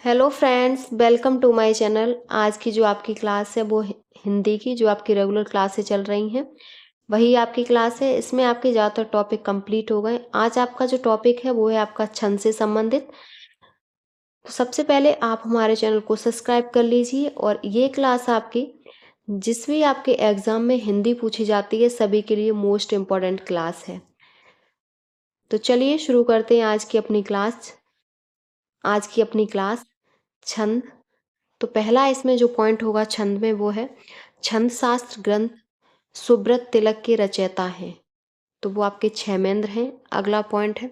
Hello friends, welcome to my channel. आज की जो आपकी क्लास है वो हिंदी की जो आपकी रेगुलर क्लासेस चल रही हैं वही आपकी क्लास है। इसमें आपके ज़्यादातर टॉपिक कंप्लीट हो गए। आज आपका जो टॉपिक है वो है आपका छंद से संबंधित। तो सबसे पहले आप हमारे चैनल को सब्सक्राइब कर लीजिए और ये क्लास आपकी जिस भी आपके एग्ज़ाम में हिंदी पूछी जाती है सभी के लिए मोस्ट इम्पॉर्टेंट क्लास है। तो चलिए शुरू करते हैं आज की अपनी क्लास छंद। तो पहला इसमें जो पॉइंट होगा छंद में वो है छंद शास्त्र ग्रंथ सुब्रत तिलक के रचयिता हैं। तो वो आपके क्षेमेंद्र हैं। अगला पॉइंट है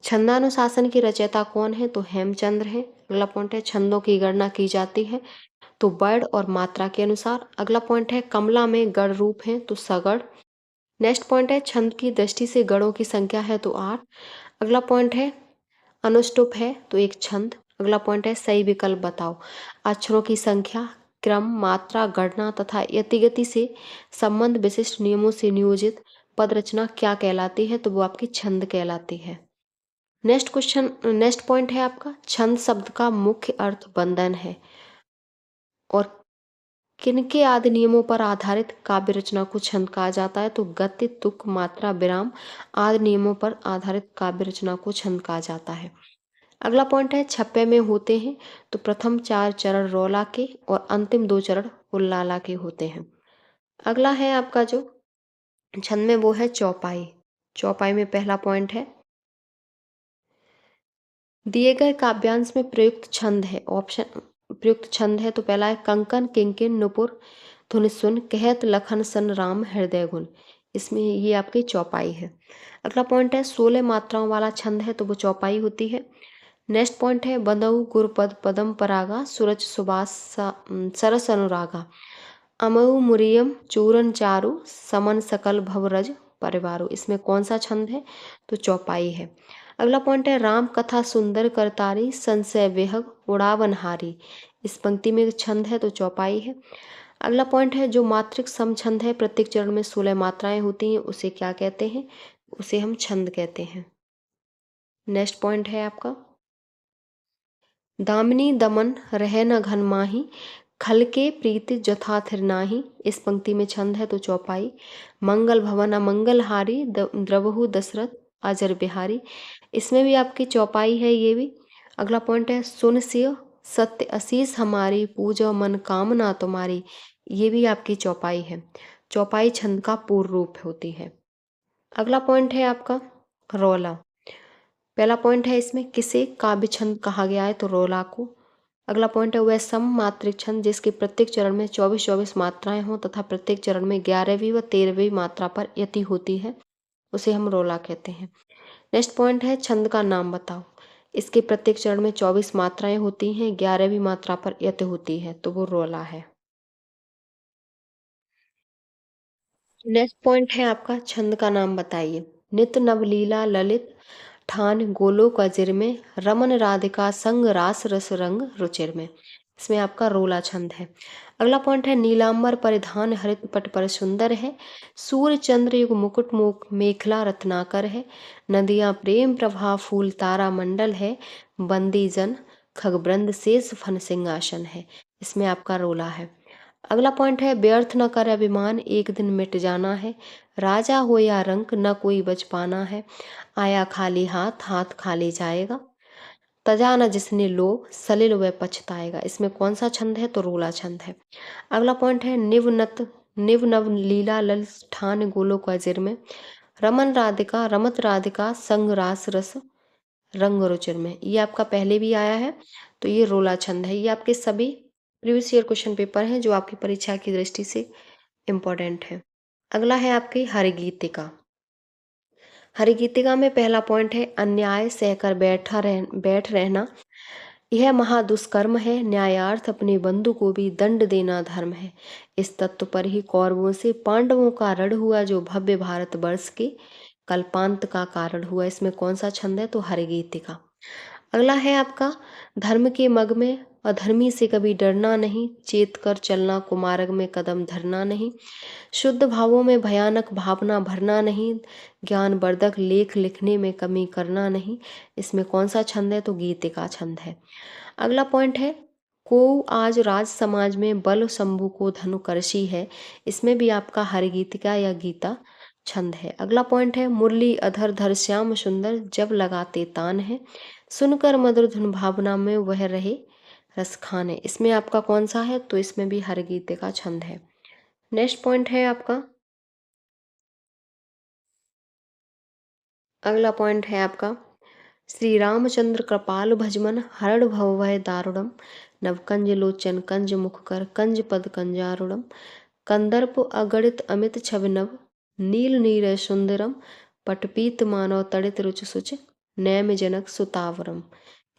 छंदानुशासन के रचयिता कौन है, तो हेमचंद्र हैं। अगला पॉइंट है छंदों की गणना की जाती है तो वर्ण और मात्रा के अनुसार। अगला पॉइंट है कमला में गढ़ रूप है तो सगढ़। नेक्स्ट पॉइंट है छंद की दृष्टि से गढ़ों की संख्या है तो 8। अगला पॉइंट है अनुष्टुप है तो एक छंद। अगला पॉइंट है सही विकल्प बताओ। अक्षरों की संख्या, क्रम, मात्रा, गणना तथा यतिगति से संबंध विशिष्ट नियमों से नियोजित पद रचना क्या कहलाती है, तो वो आपकी छंद कहलाती है। नेक्स्ट पॉइंट है आपका छंद शब्द का मुख्य अर्थ बंधन है और किनके आदि नियमों पर आधारित काव्य रचना को छंद कहा जाता है, तो गति, तुक, मात्रा, विराम आदि नियमों पर आधारित काव्य रचना को छंद कहा जाता है। अगला पॉइंट है छप्पे में होते हैं तो प्रथम 4 चरण रोला के और अंतिम 2 चरण उल्लाला के होते हैं। अगला है आपका जो छंद में वो है चौपाई। चौपाई में पहला पॉइंट है दिए गए काव्यांश में प्रयुक्त छंद है तो पहला है कंकन, किंकिन, नुपुर, धुन, कहत, लखन, सन, राम, हृदय गुण। इसमें ये आपकी चौपाई है। अगला पॉइंट है 16 मात्राओं वाला छंद है तो वो चौपाई होती है। नेक्स्ट पॉइंट है बंदऊ गुरुपद पदम परागा सूरज सुबास सरस अनुरागा अमऊ मुरियम चूरन चारु समन सकल भवरज परिवारो। इसमें कौन सा छंद है, तो चौपाई है। अगला पॉइंट है राम कथा सुंदर करतारी संशय वेहग उड़ावनहारी। इस पंक्ति में छंद है तो चौपाई है। अगला पॉइंट है जो मात्रिक सम छंद है, प्रत्येक चरण में 16 मात्राएं होती हैं, उसे क्या कहते हैं, उसे हम छंद कहते हैं। नेक्स्ट पॉइंट है आपका दामिनी दमन रह न घन माही खल के प्रीति जथा थिर नाही। इस पंक्ति में छंद है तो चौपाई। मंगल भवन अमंगल हारी द्रवहु दशरथ अजर बिहारी। इसमें भी आपकी चौपाई है ये भी। अगला पॉइंट है सुन सिय सत्य असीस हमारी पूजा मन कामना तुम्हारी। ये भी आपकी चौपाई है। चौपाई छंद का पूर्व रूप होती है। अगला पॉइंट है आपका रोला। पहला पॉइंट है इसमें किसे काव्य छंद कहा गया है, तो रोला को। अगला पॉइंट है वह सम मात्रिक छंद जिसके प्रत्येक चरण में 24-24 मात्राएं हों तथा प्रत्येक चरण में 11वीं व 13वीं मात्रा पर यति होती है, उसे हम रोला कहते हैं। नेक्स्ट पॉइंट है छंद का नाम बताओ। इसके प्रत्येक चरण में 24 मात्राएं होती हैं, 11वीं मात्रा पर यति होती है, तो वो रोला है। नेक्स्ट पॉइंट है आपका छंद का नाम बताइए। नित नवलीला ललित ठान गोलोक अजिर में रमन राधिका संग रास रस रंग रुचिर में। इसमें आपका रोला छंद है। अगला पॉइंट है नीलांबर परिधान हरित पट पर सुंदर है सूर्य चंद्र युग मुकुट मुख मेखला रत्नाकर है नदियां प्रेम प्रभा फूल तारा मंडल है बंदी जन खगब्रंद शेष फन सिंहासन है। इसमें आपका रोला है। अगला पॉइंट है व्यर्थ न कर अभिमान एक दिन मिट जाना है राजा हो या रंक न कोई बच पाना है आया खाली हाथ हाथ खाली जाएगा तजा न जिसने लोभ सलिल वह पछताएगा। इसमें कौन सा छंद है, तो रोला छंद है। अगला पॉइंट है निव नव लीला लल ठान गोलोक अजिर में रमन राधिका रमत राधिका संग रास रस रंग रुचिर में। ये आपका पहले भी आया है तो ये रोला छंद है। ये आपके सभी प्रीवियस ईयर क्वेश्चन पेपर हैं जो आपकी परीक्षा की दृष्टि से इम्पोर्टेंट है। अगला है आपकी हरिगीतिका। हरिगीतिका में पहला पॉइंट है अन्याय सहकर बैठ रहना यह महादुष्कर्म है न्यायार्थ अपने बंधु को भी दंड देना धर्म है। इस तत्व पर ही कौरवों से पांडवों का रण हुआ जो भव्य भारत वर्ष के कल्पांत का कारण हुआ। इसमें कौन सा छंद है, तो हरिगीतिका। अगला है आपका धर्म के मग में अधर्मी से कभी डरना नहीं, चेत कर चलना कुमार्ग में कदम धरना नहीं, शुद्ध भावों में भयानक भावना भरना नहीं, ज्ञानवर्धक लेख लिखने में कमी करना नहीं। इसमें कौन सा छंद है? तो गीते का छंद है। अगला पॉइंट है, को आज राज समाज में बल शंभु को धनु करशी है। इसमें भी आपका हरिगीतिका या गीता छंद है। अगला पॉइंट है, मुरली अधर धर श्याम सुंदर जब लगाते तान है, सुनकर मधुर धुन भावना में वह रहे रस खाने। इसमें आपका कौन सा है? तो इसमें भी हरिगीतिका छंद है। नेक्स्ट पॉइंट है आपका, अगला पॉइंट है आपका, श्री रामचंद्र कृपाल भजमन हरण भव भय दारुणम, नवकंज लोचन कंज मुख कर कंज पद कंजारुणम, कंदर्प अगणित अमित छवि नभ, नील नीर सुंदरम, पटपीत मानव तड़ित रुचि सुच, नैम जनक सुतावरम।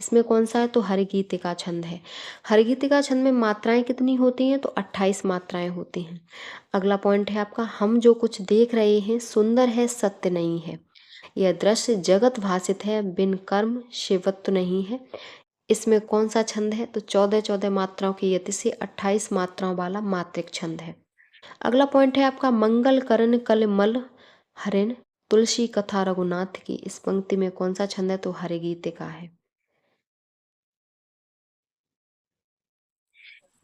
इसमें कौन सा है? तो हरिगीतिका छंद है। हरिगीतिका छंद में मात्राएं कितनी होती हैं? तो 28 मात्राएं होती हैं। अगला पॉइंट है आपका, हम जो कुछ देख रहे हैं सुंदर है सत्य नहीं है, यह दृश्य जगत भासित है बिन कर्म शिवत्व नहीं है। इसमें कौन सा छंद है? तो 14-14 मात्राओं की यति से 28 मात्राओं वाला मात्रिक छंद है। अगला पॉइंट है आपका, मंगल करण कल मल हरिण तुलसी कथा रघुनाथ की। इस पंक्ति में कौन सा छंद है? तो हरिगीतिका है।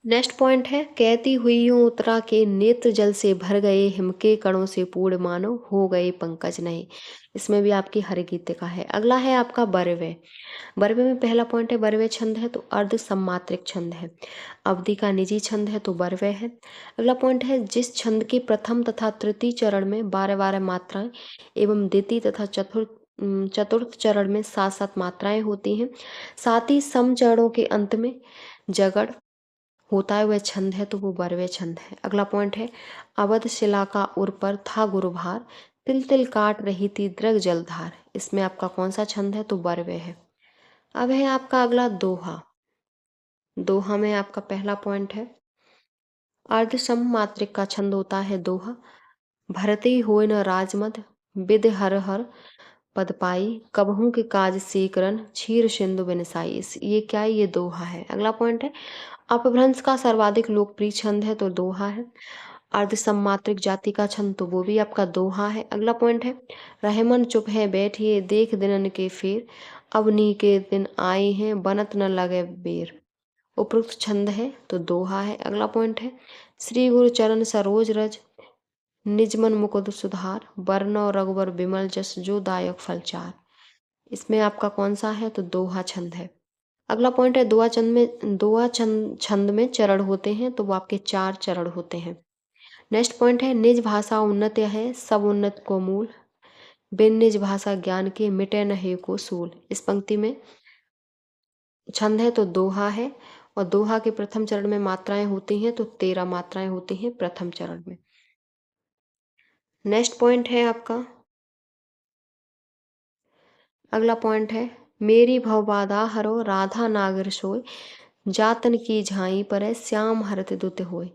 नेक्स्ट पॉइंट है, कहती हुई यूं उतरा के नेत्र जल से भर गए, हिम के कणों से पूर्ण मानो हो गए पंकज नए। इसमें भी आपकी हरिगीतिका है। अगला है आपका बरवे। बरवे में पहला पॉइंट है, बरवे छंद है तो अर्ध सम्मात्रिक छंद है। अवधि का निजी छंद है तो बरवे है। अगला पॉइंट है, जिस छंद के प्रथम तथा तृतीय चरण में 12-12 मात्राएं एवं द्वितीय तथा चतुर्थ चरण में 7-7 मात्राएं होती हैं, साथ ही सम चरणों के अंत में जगड़ होता है, वह छंद है तो वो बरवे छंद है। अगला पॉइंट है, अवध शिला का उर पर था गुरुभार, तिल तिल काट रही थी दृग जलधार। इसमें आपका कौन सा छंद है? तो बरवे है। अब है आपका अगला दोहा। दोहा में आपका पहला पॉइंट है, अर्ध सम मात्रिक का छंद होता है दोहा। भरते होय न राजमद बिद हर हर पद पाई, कबहू के काज सीकरन क्षीर सिंधु बिनसाई। ये क्या है? ये दोहा है। अगला पॉइंट है, अपभ्रंश का सर्वाधिक लोकप्रिय छंद है तो दोहा है। अर्ध सम्मात्रिक जाति का छंद तो वो भी आपका दोहा है। अगला पॉइंट है, रहमन चुप है बैठिए देख दिनन के फेर, अब नी के दिन आए हैं बनत न लगे बेर। उपरोक्त छंद है तो दोहा है। अगला पॉइंट है, श्री गुरु चरण सरोज रज निज मन मुकुद सुधार, बरनौ रघुबर बिमल जस जो दायक फलचार। इसमें आपका कौन सा है? तो दोहा छंद है। अगला पॉइंट है, दोहा छंद में चरण होते हैं तो वो आपके 4 चरण होते हैं। नेक्स्ट पॉइंट है, निज भाषा उन्नत है सब उन्नत को मूल, बिन निज भाषा ज्ञान के मिटे न को सूल। इस पंक्ति में छंद है तो दोहा है, और दोहा के प्रथम चरण में मात्राएं होती हैं तो 13 मात्राएं होती हैं प्रथम चरण में। नेक्स्ट पॉइंट है आपका, अगला पॉइंट है, मेरी भवबाधा हरो राधा नागर सोय, जातन की झाई पर श्याम हरत दुत होय।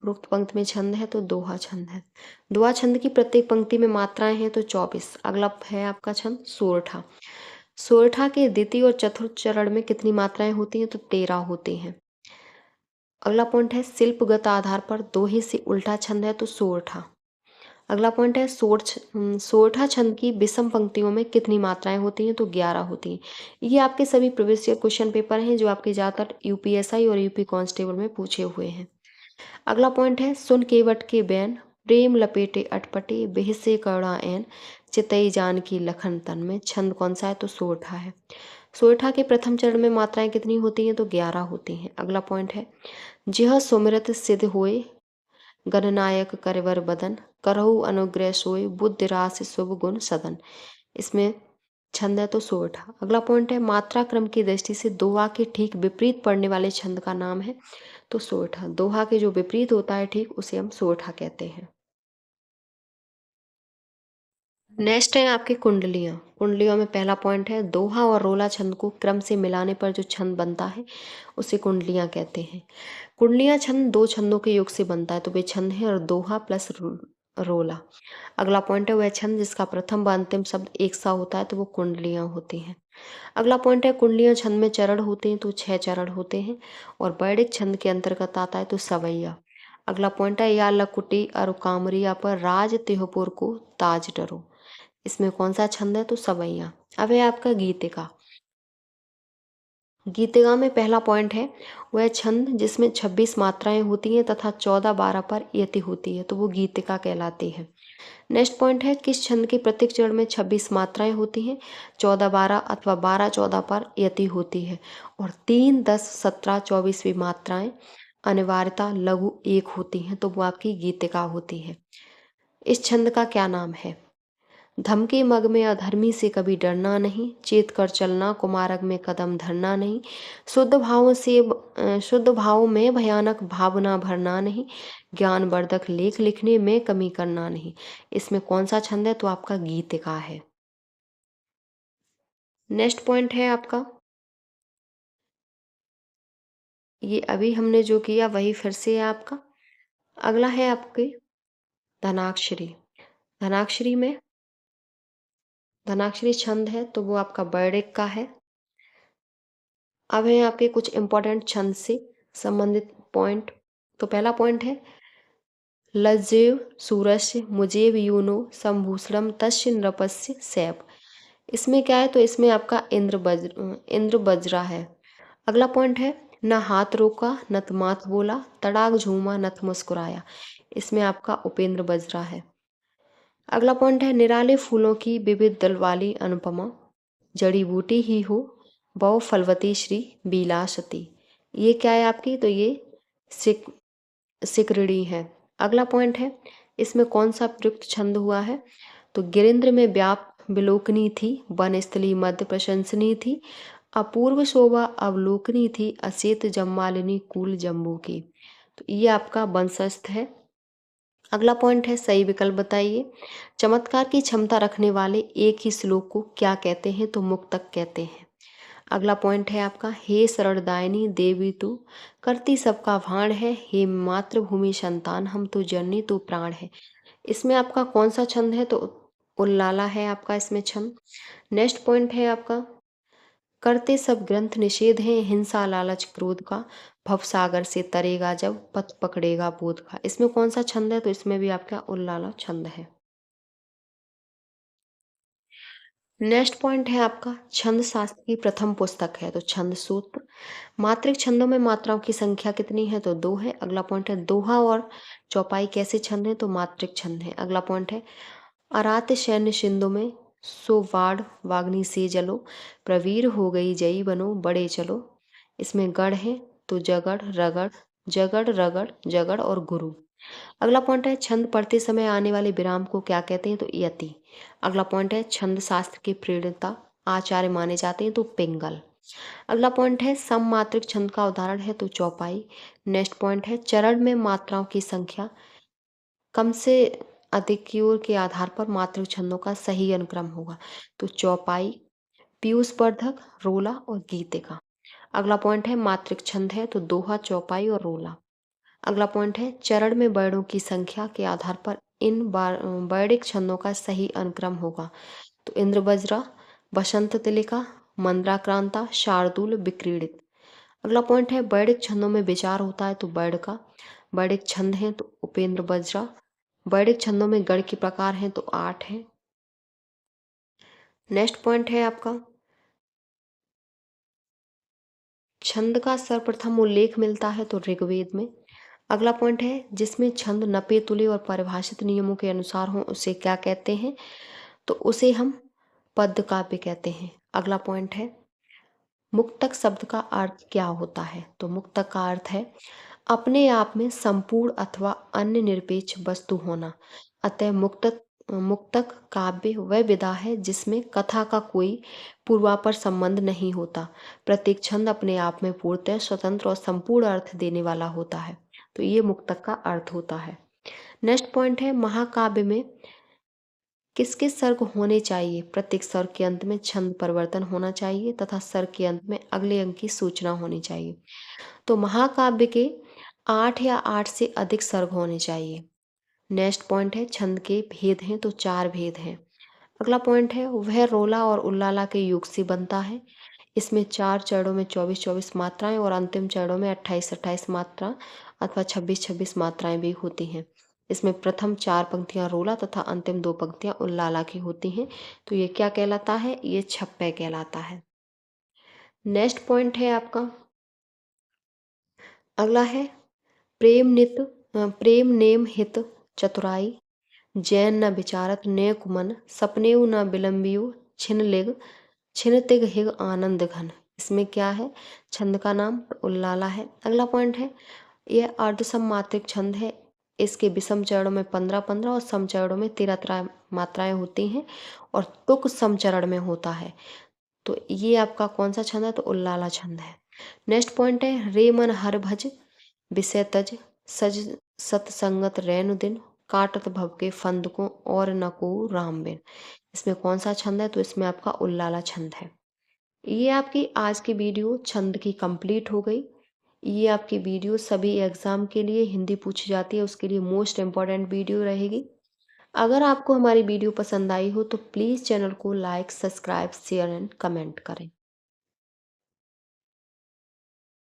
उपरोक्त पंक्ति में छंद है तो दोहा छंद है। दोहा छंद की प्रत्येक पंक्ति में मात्राएं हैं तो 24। अगला है आपका छंद सोरठा। सोरठा के द्वितीय और चतुर्थ चरण में कितनी मात्राएं होती हैं? तो 13 होती हैं। अगला पॉइंट है, शिल्पगत आधार पर दोहे से उल्टा छंद है तो सोरठा। अगला पॉइंट है, सोरठा छंद की विषम पंक्तियों में कितनी मात्राएं होती हैं? तो 11 होती हैं। ये आपके सभी प्रीवियस ईयर क्वेश्चन पेपर हैं जो आपके ज़्यादातर यूपीएसआई और यूपी कांस्टेबल में पूछे हुए हैं। अगला पॉइंट है, सुन केवट के बैन प्रेम लपेटे अटपटे बेहसे करुणा एन, चितई जान की लखन तन में। छंद कौन सा है? तो सोरठा है। सोरठा के प्रथम चरण में मात्राएं कितनी होती हैं? तो 11 होती हैं। अगला पॉइंट है, जिह सुमिरत सिद्ध होए गणनायक करवर बदन, करहु अनुग्रह सोय बुद्धि रास शुभ गुण सदन। इसमें छंद है तो सोरठा। अगला पॉइंट है, मात्रा क्रम की दृष्टि से दोहा के ठीक विपरीत पड़ने वाले छंद का नाम है तो सोरठा। दोहा के जो विपरीत होता है ठीक, उसे हम सोरठा कहते हैं। नेक्स्ट है आपकी कुंडलियां। कुंडलियों में पहला पॉइंट है, दोहा और रोला छंद को क्रम से मिलाने पर जो छंद बनता है उसे कुंडलियां कहते हैं। कुंडलियां छंद 2 छंदों के योग से बनता है तो वे छंद है और दोहा प्लस रोला। अगला पॉइंट है, वह छंद जिसका प्रथम व अंतिम शब्द एक सा होता है तो वो कुंडलियाँ होती हैं। अगला पॉइंट है, कुंडलियाँ छंद में चरण होते हैं तो 6 चरण होते हैं और वैदिक छंद के अंतर्गत आता है तो सवैया। अगला पॉइंट है, या लकुटी अरु कामरिया पर राज तिहुपुर को ताज डरो। इसमें कौन सा छंद है तो सवैया। अब है आपका गीतिका। गीतिका में पहला पॉइंट है, वह छंद जिसमें 26 मात्राएं होती हैं तथा 14-12 पर यति होती है तो वो गीतिका कहलाती है। नेक्स्ट पॉइंट है, किस छंद के प्रत्येक चरण में 26 मात्राएं होती हैं, 14-12 अथवा 12-14 पर यति होती है और 3, 10, 17, 24वीं मात्राएं अनिवार्यता लघु एक होती हैं तो वो आपकी गीतिका होती है। इस छंद का क्या नाम है? धमके मग में अधर्मी से कभी डरना नहीं, चेत कर चलना कुमारग में कदम धरना नहीं, शुद्ध भाव में भयानक भावना भरना नहीं, ज्ञान वर्धक लेख लिखने में कमी करना नहीं। इसमें कौन सा छंद है तो आपका गीतिका है। नेक्स्ट पॉइंट है आपका, ये अभी हमने जो किया वही फिर से है आपका। अगला है आपके धनाक्षरी। धनाक्षरी में धनाक्षरी छंद है तो वो आपका बैरिक का है। अब है आपके कुछ इंपॉर्टेंट छंद से संबंधित पॉइंट। तो पहला पॉइंट है, लज्जेव सूरस्य मुजेव यूनो संभूषणम तस्य नृपस्य सैव। इसमें क्या है तो इसमें आपका इंद्र बज्रा है। अगला पॉइंट है, न हाथ रोका नत माथ बोला तड़ाक झूमा नत मुस्कुराया। इसमें आपका उपेंद्र बज्रा है। अगला पॉइंट है, निराले फूलों की विविध दल वाली अनुपमा जड़ी बूटी ही हो बहु फलवती श्री बिलासती। ये क्या है आपकी तो ये सिक सिकरड़ी है। अगला पॉइंट है, इसमें कौन सा प्रयुक्त छंद हुआ है तो गिरिंद्र में व्याप विलोकनी थी वनस्थली मध्य प्रशंसनी थी अपूर्व शोभा अवलोकनी थी अचेत जम्मालिनी कूल जम्बू की। तो ये आपका वंशस्थ है। अगला पॉइंट है, सही विकल्प बताइए। चमत्कार की क्षमता रखने वाले एक ही श्लोक को क्या कहते हैं तो मुक्तक कहते हैं। अगला पॉइंट है आपका, हे शरणदायिनी देवी तू करती सबका भाण है हे मातृभूमि संतान हम तो जननी तू प्राण है। इसमें आपका कौन सा छंद है तो उल्लाला है आपका इसमें छंद। नेक्स्ट पॉइंट है आपका, करते सब ग्रंथ निषेध हैं हिंसा लालच क्रोध का भवसागर से तरेगा जब पथ पकड़ेगा बोध का। इसमें कौन सा छंद है तो इसमें भी आपका उल्लाला छंद है। नेक्स्ट पॉइंट है आपका, छंद शास्त्र की प्रथम पुस्तक है तो छंद सूत्र। मात्रिक छंदों में मात्राओं की संख्या कितनी है तो 2 है। अगला पॉइंट है, दोहा और चौपाई कैसे छंद है तो मात्रिक छंद है। अगला पॉइंट है, अरात सैन्य सिंधु में सो वाड़ वाग्नि से जलो प्रवीर हो गई जयी बनो बड़े चलो। इसमें गढ़ है तो जगड़ रगड़ जगड़ रगड़ जगड़ और गुरु। अगला पॉइंट है, छंद पढ़ते समय आने वाले विराम को क्या कहते हैं तो यति। अगला पॉइंट है, छंद शास्त्र के प्रेरणता आचार्य माने जाते हैं तो पिंगल। अगला पॉइंट है, सममात्रिक छंद का उदाहरण है तो चौपाई। नेक्स्ट पॉइंट है, चरण में मात्राओं की संख्या कम से अधिक की ओर के आधार पर मात्रिक छंदों का सही अनुक्रम होगा तो चौपाई पीयूष वर्धक रोला और गीतिका। अगला पॉइंट है, मात्रिक छंद है तो दोहा चौपाई और रोला। अगला पॉइंट है, चरण में वर्णों की संख्या के आधार पर इन वैदिक छंदों का सही अनुक्रम होगा तो इंद्रवज्रा बसंत तिलिका मंद्राक्रांता शार्दूल विक्रीडित। अगला पॉइंट है, वैदिक छंदों में विचार होता है तो वैद का। वैदिक छंद है तो उपेंद्र वज्रा। वैदिक छंदों में गढ़ के प्रकार हैं तो 8 हैं। नेक्स्ट पॉइंट है आपका, छंद का सर्वप्रथम उल्लेख मिलता है तो ऋग्वेद में। अगला पॉइंट है, जिसमें छंद नपे तुले और परिभाषित नियमों के अनुसार हो उसे क्या कहते हैं तो उसे हम पद्य काव्य कहते हैं। अगला पॉइंट है, मुक्तक शब्द का अर्थ क्या होता है तो मुक्तक का अर्थ है अपने आप में संपूर्ण अथवा अन्य निरपेक्ष वस्तु होना। अतः मुक्तक काव्य वह विधा है जिसमें कथा का कोई पूर्वापर संबंध नहीं होता। प्रत्येक छंद अपने आप में पूर्णतः स्वतंत्र और संपूर्ण अर्थ देने वाला होता है तो ये मुक्तक का अर्थ होता है। नेक्स्ट पॉइंट है, महाकाव्य में किस किस सर्ग होने चाहिए। प्रत्येक सर्ग के अंत में छंद परिवर्तन होना चाहिए तथा सर्ग के अंत में अगले अंक की सूचना होनी चाहिए। तो महाकाव्य के 8 या 8 से अधिक सर्ग होने चाहिए। नेक्स्ट पॉइंट है छंद के भेद हैं तो 4 भेद हैं। अगला पॉइंट है वह रोला और उल्लाला के युग से बनता है। इसमें 4 चरणों में 24-24 मात्राएं और अंतिम चरणों में 28-28 मात्रा अथवा 26-26 मात्राएं भी होती हैं। इसमें प्रथम 4 पंक्तियां रोला तथा अंतिम 2 पंक्तियां उल्लाला की होती हैं। तो ये क्या कहलाता है? ये छप्पय कहलाता है। नेक्स्ट पॉइंट है आपका अगला है प्रेम नेम हित चतुराई जैन न विचारत ने कुमन सपनेउ न विलंबियो छिन तिग हिग आनंद घन। इसमें क्या है? छंद का नाम उल्लाला है। अगला पॉइंट है यह अर्धसम मात्रिक छंद है। इसके विषम चरणों में 15-15 और सम चरणों में 13 मात्राएं होती हैं और तुक सम चरण में होता है। तो ये आपका कौन सा छंद है? तो उल्लाला छंद है। नेक्स्ट पॉइंट है रे मन हर भज विषय तज सज सतसंगत रैनु दिन काटत भव के फंद को और न को राम बिन। इसमें कौन सा छंद है? तो इसमें आपका उल्लाला छंद है। ये आपकी आज की वीडियो छंद की कंप्लीट हो गई। ये आपकी वीडियो सभी एग्जाम के लिए हिंदी पूछी जाती है उसके लिए मोस्ट इम्पॉर्टेंट वीडियो रहेगी। अगर आपको हमारी वीडियो पसंद आई हो तो प्लीज़ चैनल को like subscribe share and comment करें।